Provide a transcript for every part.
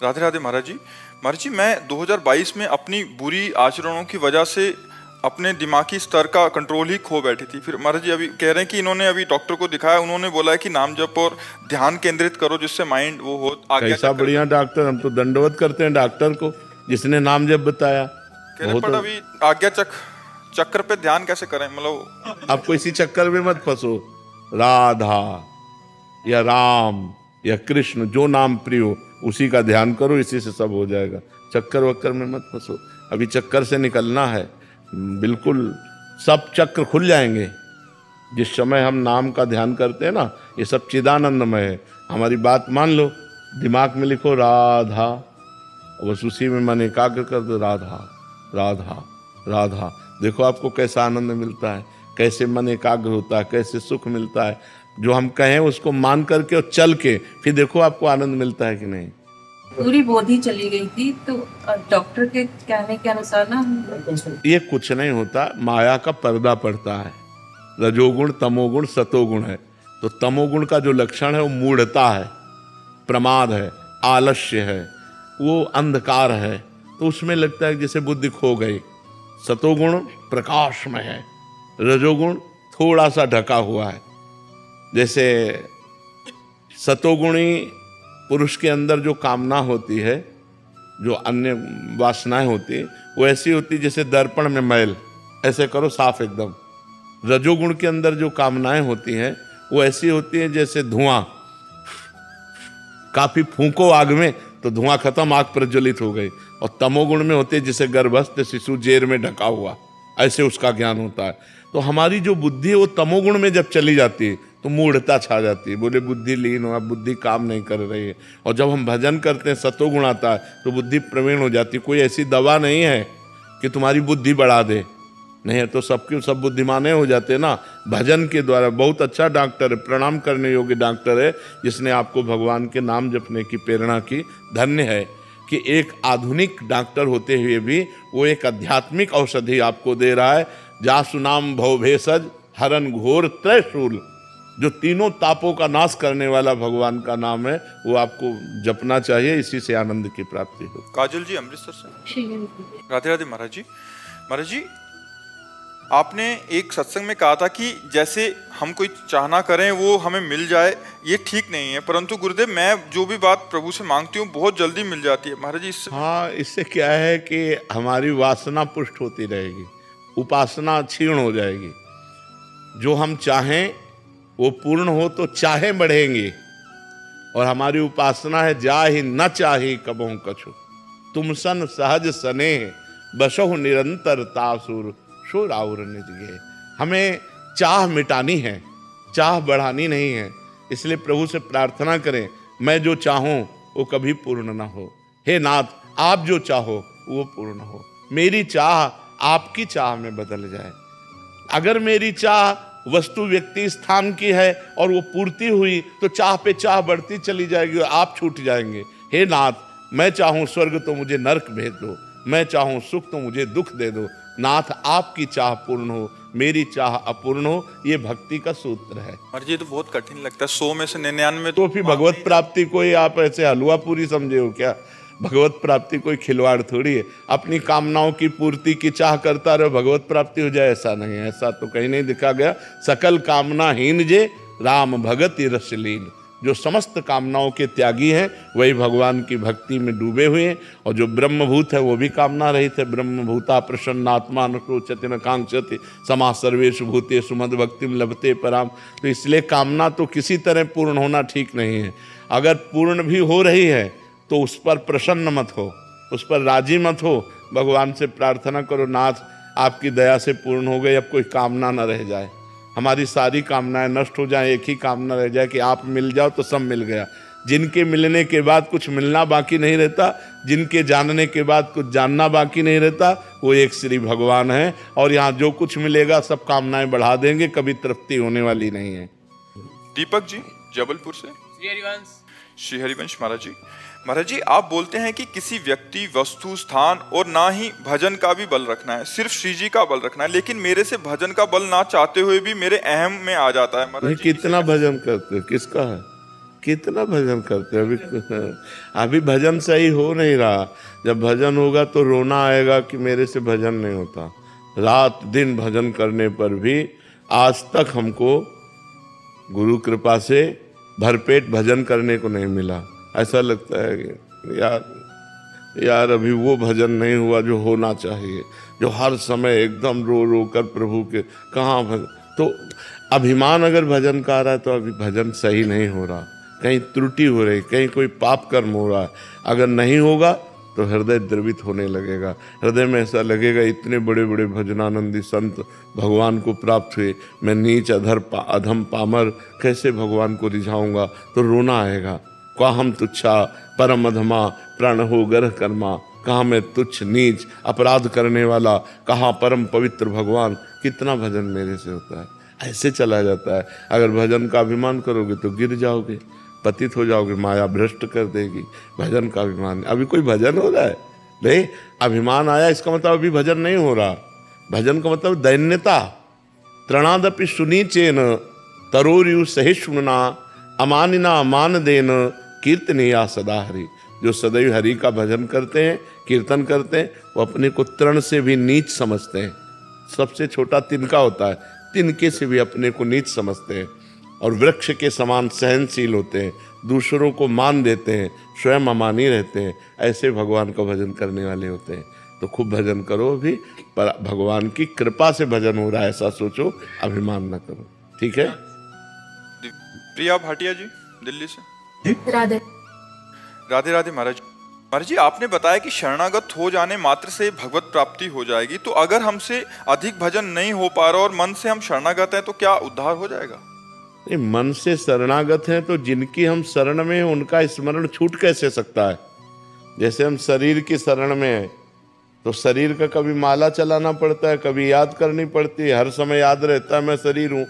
राधे राधे महाराज जी। महाराज जी, मैं 2022 में अपनी बुरी आचरणों की वजह से अपने दिमागी स्तर का कंट्रोल ही खो बैठी थी। फिर महाराज जी अभी कह रहे हैं कि इन्होंने अभी डॉक्टर को दिखाया, उन्होंने बोला है कि नाम जप और ध्यान केंद्रित करो जिससे माइंड वो हो आज्ञा कैसा चक्र बढ़िया डॉक्टर, हम तो दंडवत करते हैं डॉक्टर को जिसने नाम जब बताया। कह रहे, पर अभी आज्ञा चक्र पे ध्यान कैसे करें? मतलब आपको इसी चक्कर में मत फंसो। राधा या राम या कृष्ण, जो नाम प्रिय हो उसी का ध्यान करो, इसी से सब हो जाएगा। चक्कर वक्कर में मत फंसो। अभी चक्कर से निकलना है, बिल्कुल सब चक्र खुल जाएंगे जिस समय हम नाम का ध्यान करते हैं ना। ये सब चिदानंदमय है। हमारी बात मान लो, दिमाग में लिखो राधा, बस उसी में मन एकाग्र कर दो, राधा राधा राधा। देखो आपको कैसा आनंद मिलता है, कैसे मन एकाग्र होता है, कैसे सुख मिलता है। जो हम कहें उसको मान करके और चल के फिर देखो आपको आनंद मिलता है कि नहीं। पूरी बोधी चली गई थी, तो डॉक्टर के कहने के अनुसार ना ये कुछ नहीं होता, माया का पर्दा पड़ता है। रजोगुण तमोगुण सतोगुण है। तो तमोगुण का जो लक्षण है वो मूढ़ता है, प्रमाद है, आलस्य है, वो अंधकार है। तो उसमें लगता है जैसे बुद्धि खो गई। सतोगुण प्रकाश में है, रजोगुण थोड़ा सा ढका हुआ है। जैसे सतोगुणी पुरुष के अंदर जो कामना होती है, जो अन्य वासनाएं होती है, वो ऐसी होती है जैसे दर्पण में मैल, ऐसे करो साफ एकदम। रजोगुण के अंदर जो कामनाएं होती हैं वो ऐसी होती हैं जैसे धुआं, काफी फूंको आग में तो धुआं खत्म, आग प्रज्वलित हो गई। और तमोगुण में होते जैसे गर्भस्थ शिशु जेर में ढका हुआ, ऐसे उसका ज्ञान होता है। तो हमारी जो बुद्धि है वो तमोगुण में जब चली जाती है तो मूढ़ता छा जाती है। बोले बुद्धि लीन हो, अब बुद्धि काम नहीं कर रही है। और जब हम भजन करते हैं सतोगुण आता है तो बुद्धि प्रवीण हो जाती है। कोई ऐसी दवा नहीं है कि तुम्हारी बुद्धि बढ़ा दे, नहीं है तो सबके सब बुद्धिमाने हो जाते हैं ना भजन के द्वारा। बहुत अच्छा डॉक्टर है, प्रणाम करने योग्य डॉक्टर है जिसने आपको भगवान के नाम जपने की प्रेरणा की। धन्य है कि एक आधुनिक डॉक्टर होते हुए भी वो एक आध्यात्मिक औषधि आपको दे रहा है। जासु नाम भव भेषज हरन घोर त्रयशूल, जो तीनों तापों का नाश करने वाला भगवान का नाम है, वो आपको जपना चाहिए। इसी से आनंद की प्राप्ति हो। काजल जी अमृतसर से। राधे राधे महाराज जी। महाराज जी, आपने एक सत्संग में कहा था कि जैसे हम कोई चाहना करें वो हमें मिल जाए, ये ठीक नहीं है। परंतु गुरुदेव, मैं जो भी बात प्रभु से मांगती हूँ बहुत जल्दी मिल जाती है। महाराज जी इससे हाँ, इससे क्या है कि हमारी वासना पुष्ट होती रहेगी, उपासना क्षीण हो जाएगी। जो हम चाहें वो पूर्ण हो तो चाहे बढ़ेंगे। और हमारी उपासना है जा ही न चाही कबहु कछु, तुम सन सहज सने बसहु निरंतर तासुर शोर आउर निज गे। हमें चाह मिटानी है, चाह बढ़ानी नहीं है। इसलिए प्रभु से प्रार्थना करें, मैं जो चाहूं वो कभी पूर्ण ना हो। हे नाथ, आप जो चाहो वो पूर्ण हो। मेरी चाह आपकी चाह में बदल जाए। अगर मेरी चाह वस्तु व्यक्ति स्थान की है और वो पूर्ति हुई तो चाह पे चाह बढ़ती चली जाएगी और आप छूट जाएंगे। हे नाथ, मैं चाहूं स्वर्ग तो मुझे नरक भेज दो, मैं चाहूं सुख तो मुझे दुख दे दो। नाथ, आपकी चाह पूर्ण हो, मेरी चाह अपूर्ण हो। ये भक्ति का सूत्र है। महाराज जी, तो बहुत कठिन लगता है। 100 में से 99 तो फिर भगवत प्राप्ति कोई आप ऐसे हलवा पूरी समझे हो क्या? भगवत प्राप्ति कोई खिलवाड़ थोड़ी है। अपनी कामनाओं की पूर्ति की चाह करता रहो, भगवत प्राप्ति हो जाए, ऐसा नहीं है। ऐसा तो कहीं नहीं लिखा गया। सकल कामना हीन जे राम भगति रसलीन। जो समस्त कामनाओं के त्यागी हैं वही भगवान की भक्ति में डूबे हुए हैं। और जो ब्रह्मभूत है वो भी कामना रहित है। ब्रह्मभूता प्रसन्नात्मा न शोचति न कांक्षति समा सर्वेषु भूतेषु मद भक्तिम लभते पराम। तो इसलिए कामना तो किसी तरह पूर्ण होना ठीक नहीं है। अगर पूर्ण भी हो रही है तो उस पर प्रसन्न मत हो, उस पर राजी मत हो। भगवान से प्रार्थना करो, नाथ आपकी दया से पूर्ण हो गई, अब कोई कामना न रह जाए, हमारी सारी कामनाएं नष्ट हो जाएं, एक ही कामना रह जाए कि आप मिल जाओ तो सब मिल गया। जिनके मिलने के बाद कुछ मिलना बाकी नहीं रहता, जिनके जानने के बाद कुछ जानना बाकी नहीं रहता, वो एक श्री भगवान है। और यहाँ जो कुछ मिलेगा सब कामनाएं बढ़ा देंगे, कभी तृप्ति होने वाली नहीं है। दीपक जी जबलपुर से। श्री हरिवंश। महाराज जी, महाराज जी, आप बोलते हैं कि किसी व्यक्ति, वस्तु, स्थान और ना ही भजन का भी बल रखना है, सिर्फ श्री जी का बल रखना है। लेकिन मेरे से भजन का बल ना चाहते हुए भी मेरे अहम में आ जाता है। महाराज जी, कितना भजन करते हो, किसका है? कितना भजन करते हैं अभी भजन सही हो नहीं रहा। जब भजन होगा तो रोना आएगा कि मेरे से भजन नहीं होता। रात दिन भजन करने पर भी आज तक हमको गुरु कृपा से भरपेट भजन करने को नहीं मिला। ऐसा लगता है कि यार अभी वो भजन नहीं हुआ जो होना चाहिए, जो हर समय एकदम रो रो कर प्रभु के कहाँ भजन। तो अभिमान अगर भजन का आ रहा है तो अभी भजन सही नहीं हो रहा, कहीं त्रुटि हो रही, कहीं कोई पाप कर्म हो रहा है। अगर नहीं होगा तो हृदय द्रवित होने लगेगा। हृदय में ऐसा लगेगा इतने बड़े बड़े भजनानंदी संत भगवान को प्राप्त हुए, मैं नीच अधम पामर कैसे भगवान को रिझाऊंगा। तो रोना आएगा, कहा हम तुच्छा परम अधमा प्राण हो गर्ह कर्मा, कहाँ मैं तुच्छ नीच अपराध करने वाला, कहाँ परम पवित्र भगवान। कितना भजन मेरे से होता है, ऐसे चला जाता है। अगर भजन का अभिमान करोगे तो गिर जाओगे, पतित हो जाओगे, माया भ्रष्ट कर देगी। भजन का अभिमान, अभी कोई भजन हो रहा है नहीं, अभिमान आया इसका मतलब अभी भजन नहीं हो रहा। भजन का मतलब दैन्यता। तृणादपि सुनीचेन तरोरयु सहिष्णुना अमानिना अमान देन कीर्तनीया सदा हरि। जो सदैव हरि का भजन करते हैं, कीर्तन करते हैं, वो अपने को तृण से भी नीच समझते हैं। सबसे छोटा तिनका होता है, तिनके से भी अपने को नीच समझते हैं और वृक्ष के समान सहनशील होते हैं, दूसरों को मान देते हैं, स्वयं अमानी रहते हैं। ऐसे भगवान का भजन करने वाले होते हैं। तो खूब भजन करो भी, पर भगवान की कृपा से भजन हो रहा है ऐसा सोचो, अभिमान न करो। ठीक है। प्रिया भाटिया जी दिल्ली से। राधे राधे राधे महाराज। महाराज जी आपने बताया कि शरणागत हो जाने मात्र से भगवत प्राप्ति हो जाएगी, तो अगर हमसे अधिक भजन नहीं हो पा रहा और मन से हम शरणागत हैं तो क्या उद्धार हो जाएगा? नहीं, मन से शरणागत हैं तो जिनकी हम शरण में हैं उनका स्मरण छूट कैसे सकता है। जैसे हम शरीर की शरण में हैं तो शरीर का कभी माला चलाना पड़ता है, कभी याद करनी पड़ती है, हर समय याद रहता है मैं शरीर हूँ।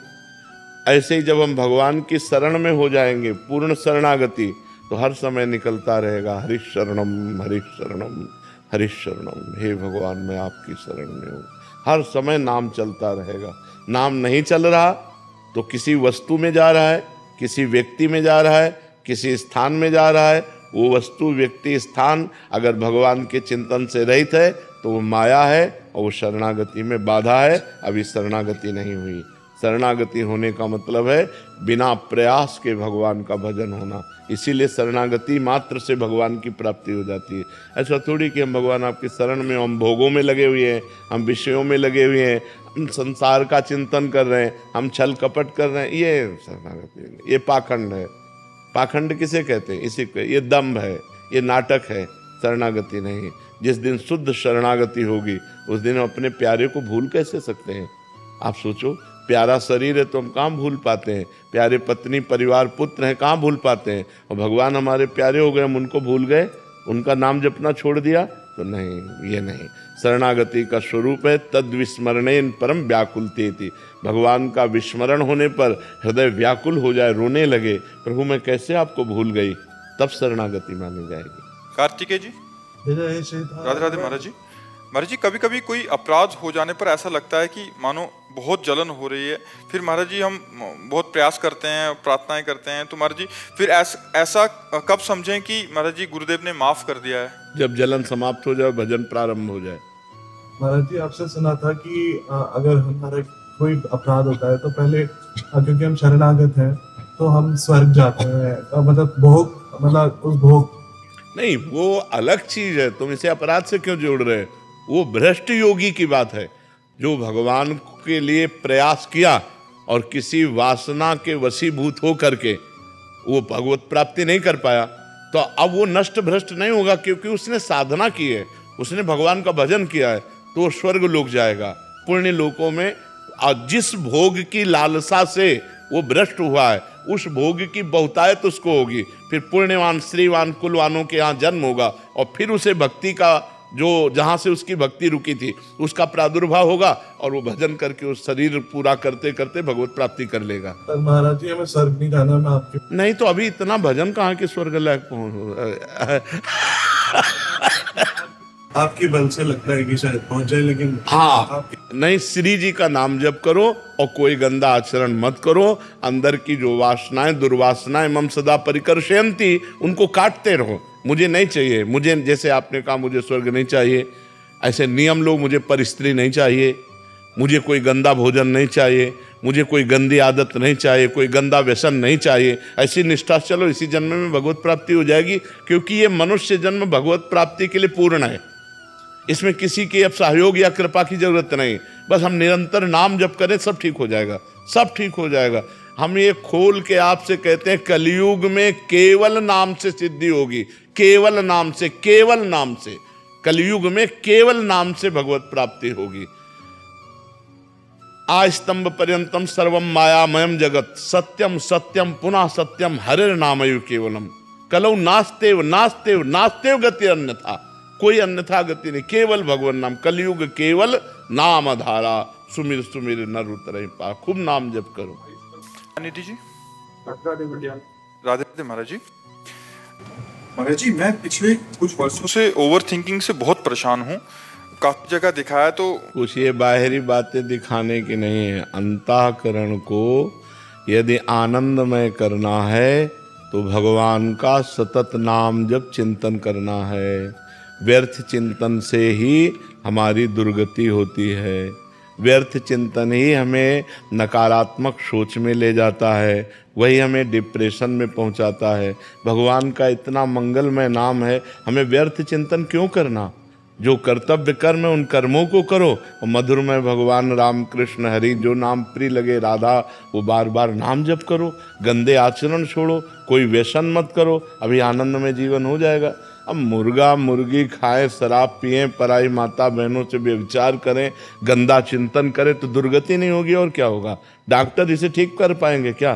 ऐसे ही जब हम भगवान की शरण में हो जाएंगे, पूर्ण शरणागति, तो हर समय निकलता रहेगा हरिश शरणम हरिश शरणम हरिश शरणम। हे भगवान मैं आपकी शरण में हूँ। हर समय नाम चलता रहेगा। नाम नहीं चल रहा तो किसी वस्तु में जा रहा है, किसी व्यक्ति में जा रहा है, किसी स्थान में जा रहा है। वो वस्तु व्यक्ति स्थान अगर भगवान के चिंतन से रहित है तो वो माया है और वो शरणागति में बाधा है। अभी शरणागति नहीं हुई। शरणागति होने का मतलब है बिना प्रयास के भगवान का भजन होना। इसीलिए शरणागति मात्र से भगवान की प्राप्ति हो जाती है। ऐसा थोड़ी कि हम भगवान आपकी शरण में, हम भोगों में लगे हुए हैं, हम विषयों में लगे हुए हैं, हम संसार का चिंतन कर रहे हैं, हम छल कपट कर रहे हैं। ये शरणागति, ये पाखंड है। पाखंड किसे कहते हैं? इसी को, ये दम्भ है, ये नाटक है, शरणागति नहीं। जिस दिन शुद्ध शरणागति होगी उस दिन हम अपने प्यारे को भूल कैसे सकते हैं? आप सोचो, प्यारा शरीर है तो हम कहाँ भूल पाते हैं? प्यारे पत्नी परिवार पुत्र हैं, कहाँ भूल पाते हैं? और भगवान हमारे प्यारे हो गए, हम उनको भूल गए, उनका नाम जपना छोड़ दिया? तो नहीं, ये नहीं। शरणागति का स्वरूप है तद विस्मरणेन परम व्याकुलतेति। भगवान का विस्मरण होने पर हृदय व्याकुल हो जाए, रोने लगे, प्रभु मैं कैसे आपको भूल गई, तब शरणागति मानी जाएगी। कार्तिकेय जी राधे राधे। महाराज जी कभी कभी कोई अपराध हो जाने पर ऐसा लगता है कि मानो बहुत जलन हो रही है, फिर महाराज जी हम बहुत प्रयास करते हैं, प्रार्थनाएं करते हैं, तो महाराज जी फिर ऐसा कब समझें कि महाराज जी गुरुदेव ने माफ कर दिया है? जब जलन समाप्त हो जाए, भजन प्रारंभ हो जाए। महाराज जी आपसे सुना था कि अगर हमारा कोई अपराध होता है तो पहले क्योंकि हम शरणागत हैं तो हम स्वर्ग जाते हैं, मतलब भोग, मतलब उस भोग नहीं, वो अलग चीज है। तुम इसे अपराध से क्यों जोड़ रहे? वो भ्रष्ट योगी की बात है जो भगवान के लिए प्रयास किया और किसी वासना के वशीभूत हो करके वो भगवत प्राप्ति नहीं कर पाया, तो अब वो नष्ट भ्रष्ट नहीं होगा, क्योंकि उसने साधना की है, उसने भगवान का भजन किया है, तो वो स्वर्ग लोक जाएगा, पुण्य लोकों में। और जिस भोग की लालसा से वो भ्रष्ट हुआ है उस भोग की बहुतायत उसको होगी, फिर पुण्यवान श्रीवान कुलवानों के यहाँ जन्म होगा और फिर उसे भक्ति का जो जहाँ से उसकी भक्ति रुकी थी उसका प्रादुर्भाव होगा और वो भजन करके उस शरीर पूरा करते करते भगवत प्राप्ति कर लेगा। पर महाराज जी हमें स्वर्ग नहीं जाना, मैं आपके नहीं तो अभी इतना भजन कहाँ के स्वर्ग लायक पहुंच। आपकी बल से लगता है कि शायद पहुंच जाए, लेकिन हाँ आपकी नहीं, श्री जी का नाम जप करो और कोई गंदा आचरण मत करो। अंदर की जो वासनाएं दुर्वासनाएं मम सदा परिकर्षयन्ति, उनको काटते रहो। मुझे नहीं चाहिए, मुझे जैसे आपने कहा मुझे स्वर्ग नहीं चाहिए, ऐसे नियम लो। मुझे परिस्त्री नहीं चाहिए, मुझे कोई गंदा भोजन नहीं चाहिए, मुझे कोई गंदी आदत नहीं चाहिए, कोई गंदा व्यसन नहीं चाहिए। ऐसी निष्ठा से चलो, इसी जन्म में भगवत प्राप्ति हो जाएगी। क्योंकि ये मनुष्य जन्म भगवत प्राप्ति के लिए पूर्ण है। इसमें किसी के अब सहयोग या कृपा की जरूरत नहीं। बस हम निरंतर नाम जप करें, सब ठीक हो जाएगा, सब ठीक हो जाएगा। हम ये खोल के आपसे कहते हैं, कलयुग में केवल नाम से सिद्धि होगी, केवल नाम से, केवल नाम से। कलयुग में केवल नाम से भगवत प्राप्ति होगी। आस्तंभ पर्यंतम सर्वम मायामयम जगत, सत्यम सत्यम पुनः सत्यम हरिर नामयु केवलम। कलौ नास्तेव नास्तेव नास्तेव गति अन्यथा, कोई अन्यथा गति नहीं, केवल भगवान नाम। कलयुग केवल नाम धारा, सुमिर सुमिर नर उतरहि पा। खूब नाम जप करो। निधि जी, राधे राधे महाराज जी। महाराज जी, मैं पिछले कुछ वर्षों से ओवर थिंकिंग से बहुत परेशान हूँ। काफी जगह दिखाया तो कुछ ये बाहरी बातें दिखाने की नहीं है। अंतःकरण को यदि आनंदमय करना है तो भगवान का सतत नाम जप चिंतन करना है। व्यर्थ चिंतन से ही हमारी दुर्गति होती है। व्यर्थ चिंतन ही हमें नकारात्मक सोच में ले जाता है, वही हमें डिप्रेशन में पहुंचाता है। भगवान का इतना मंगलमय नाम है, हमें व्यर्थ चिंतन क्यों करना? जो कर्तव्य कर्म है उन कर्मों को करो, और मधुरमय भगवान राम कृष्ण हरि जो नाम प्रिय लगे राधा, वो बार बार नाम जप करो। गंदे आचरण छोड़ो, कोई व्यसन मत करो, अभी आनंद में जीवन हो जाएगा। अब मुर्गा मुर्गी खाएं, शराब पिएं, पराई माता बहनों से व्यभिचार करें, गंदा चिंतन करें तो दुर्गति नहीं होगी और क्या होगा? डॉक्टर इसे ठीक कर पाएंगे क्या?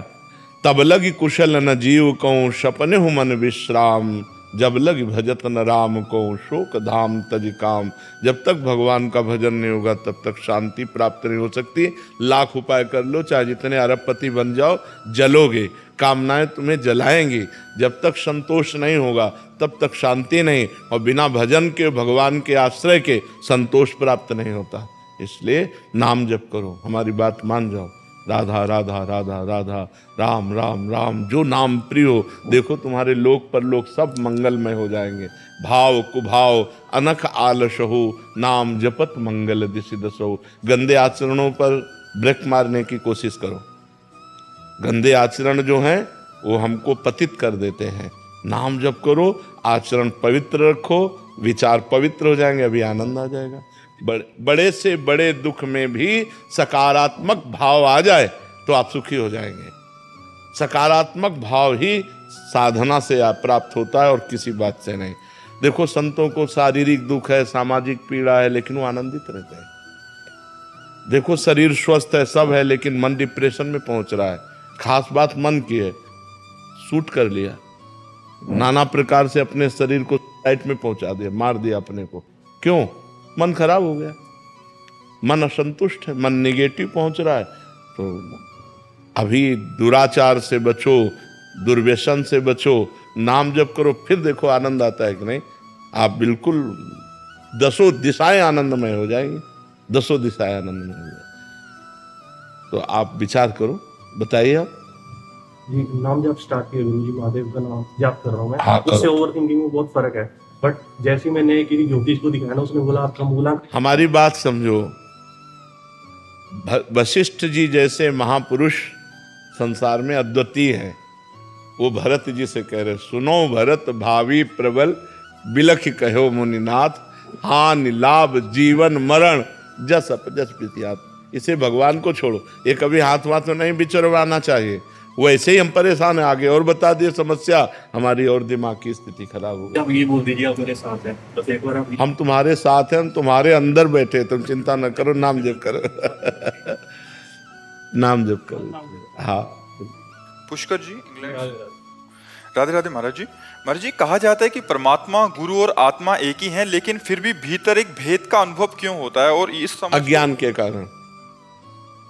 तब लगी कुशल न जीव कहूँ, सपने हूँ मन विश्राम। जब लग भजत न राम को, शोक धाम तज काम। जब तक भगवान का भजन नहीं होगा तब तक शांति प्राप्त नहीं हो सकती। लाख उपाय कर लो, चाहे जितने अरबपति बन जाओ, जलोगे, कामनाएं तुम्हें जलाएंगी। जब तक संतोष नहीं होगा तब तक शांति नहीं, और बिना भजन के, भगवान के आश्रय के संतोष प्राप्त नहीं होता। इसलिए नाम जप करो, हमारी बात मान जाओ। राधा राधा राधा राधा, राम राम राम, जो नाम प्रिय हो। देखो तुम्हारे लोक परलोक सब मंगलमय हो जाएंगे। भाव कुभाव अनख आलस हो, नाम जपत मंगल दिशि दसो। गंदे आचरणों पर ब्रेक मारने की कोशिश करो। गंदे आचरण जो हैं वो हमको पतित कर देते हैं। नाम जप करो, आचरण पवित्र रखो, विचार पवित्र हो जाएंगे, अभी आनंद आ जाएगा। बड़े से बड़े दुख में भी सकारात्मक भाव आ जाए तो आप सुखी हो जाएंगे। सकारात्मक भाव ही साधना से प्राप्त होता है और किसी बात से नहीं। देखो संतों को शारीरिक दुख है, सामाजिक पीड़ा है, लेकिन वो आनंदित रहते हैं। देखो शरीर स्वस्थ है, सब है, लेकिन मन डिप्रेशन में पहुंच रहा है। खास बात मन की है, शूट कर लिया, नाना प्रकार से अपने शरीर को साइट में पहुंचा दिया, मार दिया अपने को। क्यों? मन खराब हो गया, मन असंतुष्ट है, मन नेगेटिव पहुंच रहा है। तो अभी दुराचार से बचो, दुर्व्यसन से बचो, नाम जप करो, फिर देखो आनंद आता है कि नहीं। आप बिल्कुल दसों दिशाएं आनंदमय हो जाएंगे, दसों दिशाएं आनंदमय हो जाएंगी। तो आप विचार करो, बताइए आप। जी, नाम जब स्टार्ट किया गुरु जी, महादेव का नाम जाप कर रहा हूँ मैं। हाँ, उससे ओवर थिंकिंग में बहुत फर्क है। बट जैसे मैंने किसी ज्योतिष को दिखाया ना, उसने बोला आपका मूलांक। हमारी बात समझो, वशिष्ठ जी जैसे महापुरुष संसार में अद्वितीय हैं। वो भरत जी से कह रहे, सुनो भरत भावी प्रबल, बिलख कहो मुनिनाथ। हानि लाभ जीवन मरण, जस अपजस प्रीतियात। इसे भगवान को छोड़ो, ये कभी हाथ वाथ में नहीं विचरवाना चाहिए। वैसे ही हम परेशान हैं, आगे और बता दिए समस्या हमारी, और दिमाग की स्थिति खराब हो गई। अब ये बोल दीजिए आप मेरे साथ हैं, बस एक बार आप। हम तुम्हारे साथ हैं, हम तुम्हारे अंदर बैठे, तुम चिंता न करो, नाम जप करो। नाम जप करो। हाँ पुष्कर जी, इंग्लैंड। राधे राधे महाराज जी। महाराज जी, कहा जाता है कि परमात्मा, गुरु और आत्मा एक ही हैं, लेकिन फिर भी भीतर एक भेद का अनुभव क्यों होता है? और इस अज्ञान के कारण,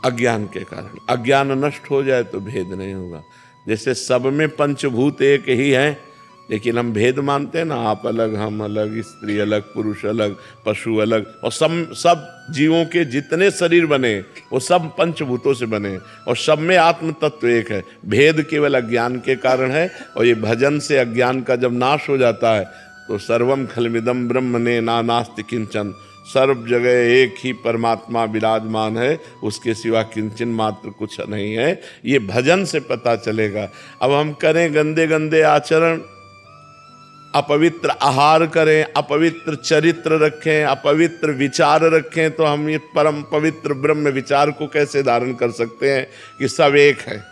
अज्ञान के कारण। अज्ञान नष्ट हो जाए तो भेद नहीं होगा। जैसे सब में पंचभूत एक ही हैं, लेकिन हम भेद मानते हैं ना, आप अलग हम अलग, स्त्री अलग, पुरुष अलग, पशु अलग, और सब जीवों के जितने शरीर बने वो सब पंचभूतों से बने और सब में आत्म तत्व एक है। भेद केवल अज्ञान के कारण है, और ये भजन से अज्ञान का जब नाश हो जाता है तो सर्वम खलमिदम ब्रह्म ने नास्ति किंचन, सर्व जगह एक ही परमात्मा विराजमान है, उसके सिवा किंचन मात्र कुछ नहीं है। ये भजन से पता चलेगा। अब हम करें गंदे गंदे आचरण, अपवित्र आहार करें, अपवित्र चरित्र रखें, अपवित्र विचार रखें, तो हम ये परम पवित्र ब्रह्म विचार को कैसे धारण कर सकते हैं कि सब एक है,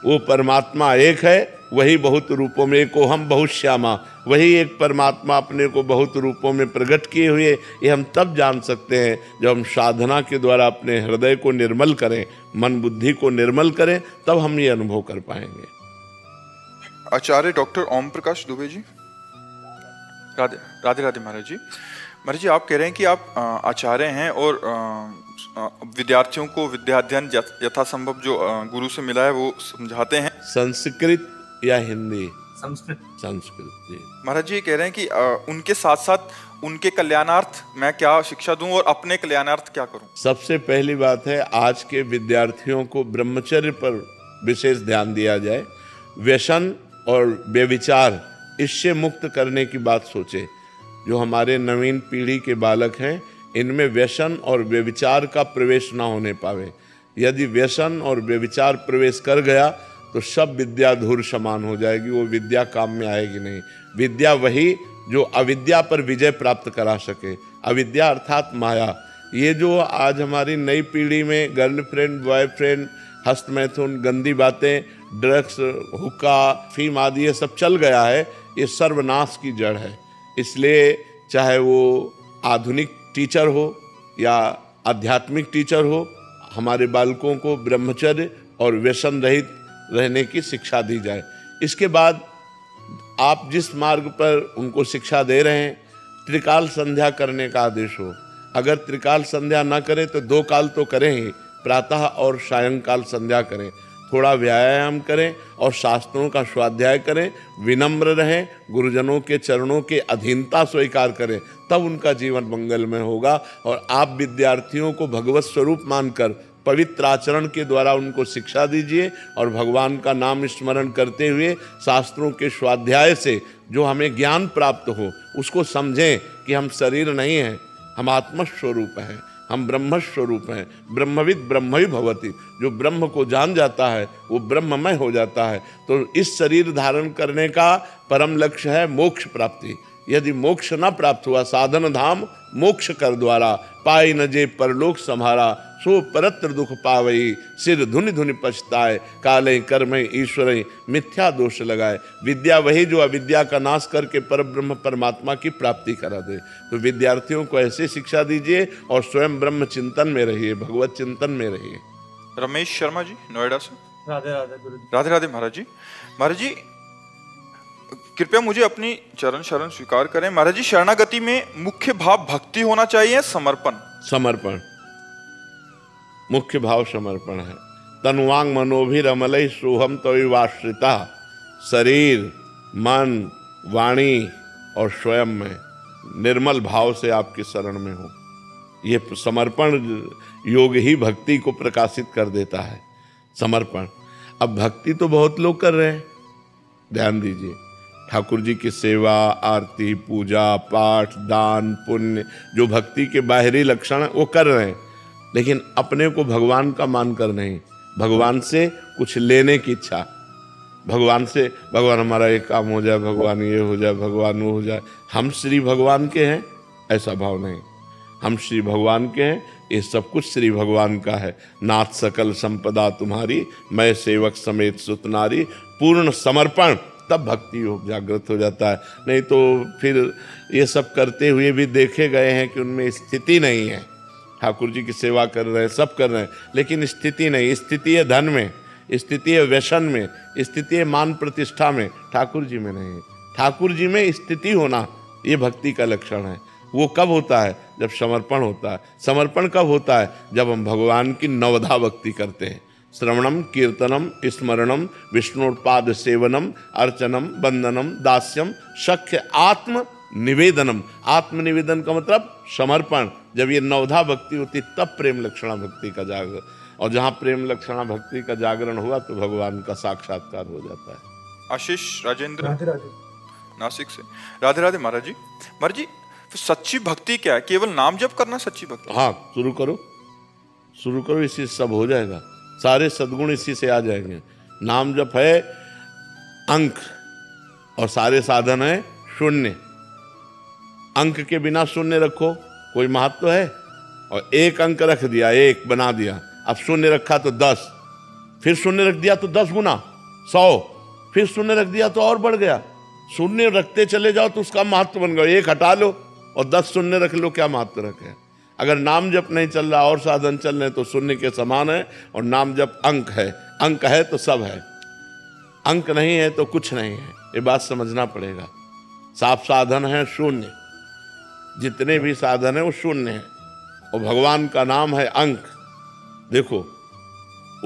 वो परमात्मा एक है, वही बहुत रूपों में, एको हम बहुत श्यामा, वही एक परमात्मा अपने को बहुत रूपों में प्रकट किए हुए। ये हम तब जान सकते हैं जब हम साधना के द्वारा अपने हृदय को निर्मल करें, मन बुद्धि को निर्मल करें, तब हम ये अनुभव कर पाएंगे। आचार्य डॉक्टर ओम प्रकाश दुबे जी, राधे राधे राधे महाराज जी। महाराज जी, आप कह रहे हैं कि आप आचार्य हैं और विद्यार्थियों को विद्याध्ययन यथासंभव जो गुरु से मिला है वो समझाते हैं। संस्कृत या हिंदी? संस्कृत। संस्कृत जी। महाराज जी कह रहे हैं कि उनके साथ साथ उनके कल्याणार्थ मैं क्या शिक्षा दूं और अपने कल्याणार्थ क्या करूं? सबसे पहली बात है, आज के विद्यार्थियों को ब्रह्मचर्य पर विशेष ध्यान दिया जाए। व्यसन और व्यभिचार इससे मुक्त करने की बात सोचे। जो हमारे नवीन पीढ़ी के बालक हैं, इनमें व्यसन और व्यभिचार का प्रवेश ना होने पावे। यदि व्यसन और व्यभिचार प्रवेश कर गया तो सब विद्या धूर समान हो जाएगी, वो विद्या काम में आएगी नहीं। विद्या वही जो अविद्या पर विजय प्राप्त करा सके। अविद्या अर्थात माया। ये जो आज हमारी नई पीढ़ी में गर्लफ्रेंड, बॉयफ्रेंड, हस्त मैथुन, गंदी बातें, ड्रग्स, हुक्का, फीम आदि ये सब चल गया है, ये सर्वनाश की जड़ है। इसलिए चाहे वो आधुनिक टीचर हो या आध्यात्मिक टीचर हो, हमारे बालकों को ब्रह्मचर्य और व्यसन रहित रहने की शिक्षा दी जाए। इसके बाद आप जिस मार्ग पर उनको शिक्षा दे रहे हैं, त्रिकाल संध्या करने का आदेश हो। अगर त्रिकाल संध्या ना करें तो 2 काल तो करें ही, प्रातः और सायंकाल संध्या करें। थोड़ा व्यायाम करें और शास्त्रों का स्वाध्याय करें, विनम्र रहें, गुरुजनों के चरणों के अधीनता स्वीकार करें, तब उनका जीवन मंगलमय होगा। और आप विद्यार्थियों को भगवत स्वरूप मानकर पवित्र आचरण के द्वारा उनको शिक्षा दीजिए और भगवान का नाम स्मरण करते हुए शास्त्रों के स्वाध्याय से जो हमें ज्ञान प्राप्त हो उसको समझें कि हम शरीर नहीं हैं, हम आत्मस्वरूप हैं, हम ब्रह्मस्वरूप हैं। ब्रह्मविद ब्रह्मवि भवति, जो ब्रह्म को जान जाता है वो ब्रह्ममय हो जाता है। तो इस शरीर धारण करने का परम लक्ष्य है मोक्ष प्राप्ति। यदि मोक्ष न प्राप्त हुआ, साधन धाम मोक्ष कर द्वारा, पाई न जे परलोक सम्हारा, सो परत्र दुख पावई, सिर धुनि धुनि पछताए, काले कर्मे ईश्वरई मिथ्या दोष लगाए। विद्या वही जो अविद्या का नाश करके परब्रह्म परमात्मा की प्राप्ति करा दे। तो विद्यार्थियों को ऐसे शिक्षा दीजिए और स्वयं ब्रह्म चिंतन में रहिए, भगवत चिंतन में रहिए। रमेश शर्मा जी, नोएडा से। राधे राधे गुरु जी। राधे राधे महाराज जी। महाराज जी कृपया मुझे अपनी चरण शरण स्वीकार करें। महाराज जी, शरणागति में मुख्य भाव भक्ति होना चाहिए, समर्पण? समर्पण, मुख्य भाव समर्पण है। तनुवांग मनोभिरमलई सोहम तविवाश्रिता, शरीर, मन, वाणी और स्वयं में निर्मल भाव से आपकी शरण में हो। ये समर्पण योग ही भक्ति को प्रकाशित कर देता है। समर्पण। अब भक्ति तो बहुत लोग कर रहे हैं, ध्यान दीजिए। ठाकुर जी की सेवा, आरती, पूजा, पाठ, दान, पुण्य, जो भक्ति के बाहरी लक्षण हैं वो कर रहे हैं, लेकिन अपने को भगवान का मानकर नहीं, भगवान से कुछ लेने की इच्छा। भगवान से, भगवान हमारा ये काम हो जाए, भगवान ये हो जाए, भगवान वो हो जाए। हम श्री भगवान के हैं, ऐसा भाव नहीं। हम श्री भगवान के हैं, ये सब कुछ श्री भगवान का है। नाथ सकल संपदा तुम्हारी, मैं सेवक समेत सुत नारी। पूर्ण समर्पण, तब भक्ति योग जागृत हो जाता है। नहीं तो फिर ये सब करते हुए भी देखे गए हैं कि उनमें स्थिति नहीं है। ठाकुर जी की सेवा कर रहे हैं, सब कर रहे हैं, लेकिन स्थिति नहीं। स्थिति है धन में, स्थिति है व्यसन में, स्थिति है मान प्रतिष्ठा में, ठाकुर जी में नहीं। ठाकुर जी में स्थिति होना ये भक्ति का लक्षण है। वो कब होता है? जब समर्पण होता है। समर्पण कब होता है? जब हम भगवान की नवधा भक्ति करते हैं। श्रवणम कीर्तनम स्मरणम विष्णुपाद सेवनम अर्चनम वंदनम दास्यम शक्य आत्म निवेदनम। आत्म निवेदन का मतलब समर्पण। जब ये नवधा भक्ति होती तब प्रेम लक्षणा भक्ति का जागरण, और जहाँ प्रेम लक्षणा भक्ति का जागरण हुआ तो भगवान का साक्षात्कार हो जाता है। आशीष राजेंद्र राधे राधे। नासिक से। राधे राधे महाराज जी। महाराज जी, फिर सच्ची भक्ति क्या है? केवल नाम जप करना सच्ची भक्ति? हाँ, शुरू करो, इसी से सब हो जाएगा। सारे सद्गुण इसी से आ जाएंगे। नाम जप है अंक और सारे साधन है शून्य। अंक के बिना शून्य रखो, कोई महत्व है? और एक अंक रख दिया, एक बना दिया, अब शून्य रखा तो 10, फिर शून्य रख दिया तो 10 गुना 100, फिर शून्य रख दिया तो और बढ़ गया। शून्य रखते चले जाओ तो उसका महत्व बन गया। एक हटा लो और 10 शून्य रख लो, क्या महत्व रखे? अगर नाम जप नहीं चल रहा और साधन चल रहे तो शून्य के समान है। और नाम जप अंक है, अंक है तो सब है, अंक नहीं है तो कुछ नहीं है। ये बात समझना पड़ेगा। साफ साधन है शून्य, जितने भी साधन है वो शून्य है, और भगवान का नाम है अंक। देखो,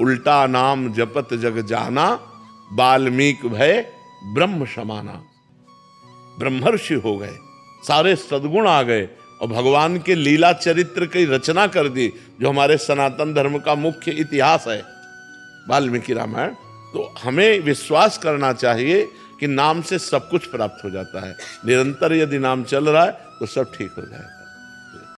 उल्टा नाम जपत जग जाना, वाल्मीकि भय ब्रह्म समाना। ब्रह्मर्षि हो गए, सारे सद्गुण आ गए, और भगवान के लीला चरित्र की रचना कर दी, जो हमारे सनातन धर्म का मुख्य इतिहास है, वाल्मीकि रामायण। तो हमें विश्वास करना चाहिए कि नाम से सब कुछ प्राप्त हो जाता है। निरंतर यदि नाम चल रहा है तो सब ठीक हो जाएगा।